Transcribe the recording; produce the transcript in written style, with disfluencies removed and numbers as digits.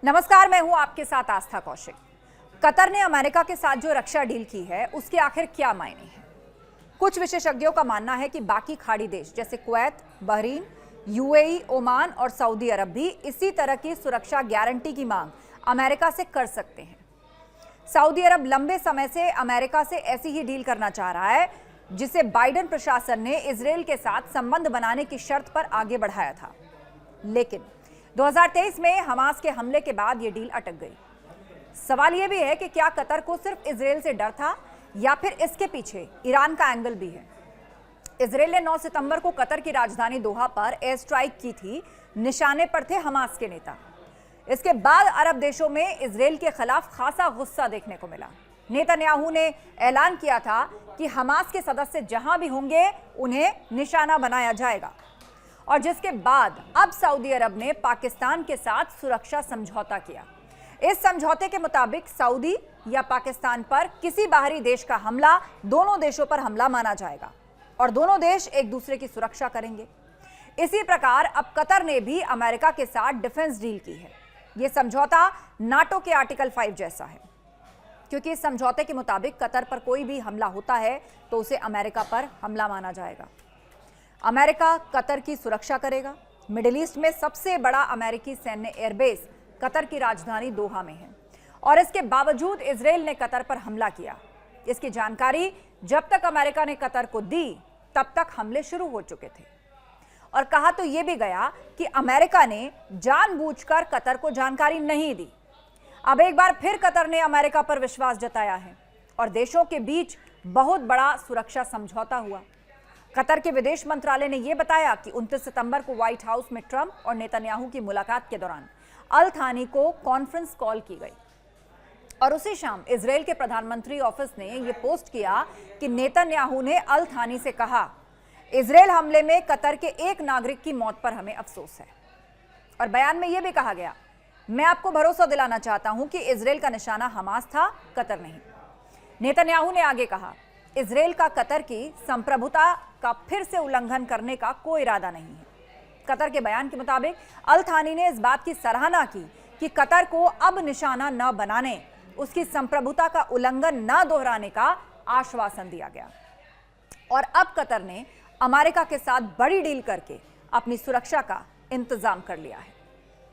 नमस्कार, मैं हूं आपके साथ आस्था कौशिक। कतर ने अमेरिका के साथ जो रक्षा डील की है उसके आखिर क्या मायने हैं? कुछ विशेषज्ञों का मानना है कि बाकी खाड़ी देश जैसे कुवैत, बहरीन, यूएई, ओमान और सऊदी अरब भी इसी तरह की सुरक्षा गारंटी की मांग अमेरिका से कर सकते हैं। सऊदी अरब लंबे समय से अमेरिका से ऐसी ही डील करना चाह रहा है, जिसे बाइडेन प्रशासन ने इजरायल के साथ संबंध बनाने की शर्त पर आगे बढ़ाया था। लेकिन 2023 में हमास के हमले के बाद यह डील अटक गई। सवाल यह भी है कि क्या कतर को सिर्फ इजरायल से डर था या फिर इसके पीछे ईरान का एंगल भी है। इजरायल ने 9 सितंबर को कतर की राजधानी दोहा पर एयर स्ट्राइक की थी। निशाने पर थे हमास के नेता। इसके बाद अरब देशों में इजरायल के खिलाफ खासा गुस्सा देखने को मिला। नेतन्याहू ने ऐलान किया था कि हमास के सदस्य जहां भी होंगे उन्हें निशाना बनाया जाएगा, और जिसके बाद अब सऊदी अरब ने पाकिस्तान के साथ सुरक्षा समझौता किया। इस समझौते के मुताबिक सऊदी या पाकिस्तान पर किसी बाहरी देश का हमला दोनों देशों पर हमला माना जाएगा और दोनों देश एक दूसरे की सुरक्षा करेंगे। इसी प्रकार अब कतर ने भी अमेरिका के साथ डिफेंस डील की है। यह समझौता नाटो के आर्टिकल 5 जैसा है, क्योंकि इस समझौते के मुताबिक कतर पर कोई भी हमला होता है तो उसे अमेरिका पर हमला माना जाएगा। अमेरिका कतर की सुरक्षा करेगा। मिडिल ईस्ट में सबसे बड़ा अमेरिकी सैन्य एयरबेस कतर की राजधानी दोहा में है, और इसके बावजूद इजरायल ने कतर पर हमला किया। इसकी जानकारी जब तक अमेरिका ने कतर को दी तब तक हमले शुरू हो चुके थे। और कहा तो यह भी गया कि अमेरिका ने जानबूझकर कतर को जानकारी नहीं दी। अब एक बार फिर कतर ने अमेरिका पर विश्वास जताया है और देशों के बीच बहुत बड़ा सुरक्षा समझौता हुआ। कतर के विदेश मंत्रालय ने यह बताया कि 29 सितंबर को व्हाइट हाउस में ट्रंप और नेतन्याहू की मुलाकात के दौरान अल थानी को कॉन्फ्रेंस कॉल की गई, और उसी शाम इजरायल के प्रधानमंत्री ऑफिस ने यह पोस्ट किया कि नेतन्याहू ने अल थानी से कहा, इजरायल हमले में कतर के एक नागरिक की मौत पर हमें अफसोस है। और बयान में यह भी कहा गया, मैं आपको भरोसा दिलाना चाहता हूं कि इजरायल का निशाना हमास था, कतर नहीं। नेतन्याहू ने आगे कहा, इजरायल का कतर की संप्रभुता का फिर से उल्लंघन करने का कोई इरादा नहीं है। कतर के बयान के मुताबिक अल थानी ने इस बात की सराहना की कि कतर को अब निशाना न बनाने, उसकी संप्रभुता का उल्लंघन न दोहराने का आश्वासन दिया गया। और अब कतर ने अमेरिका के साथ बड़ी डील करके अपनी सुरक्षा का इंतजाम कर लिया है।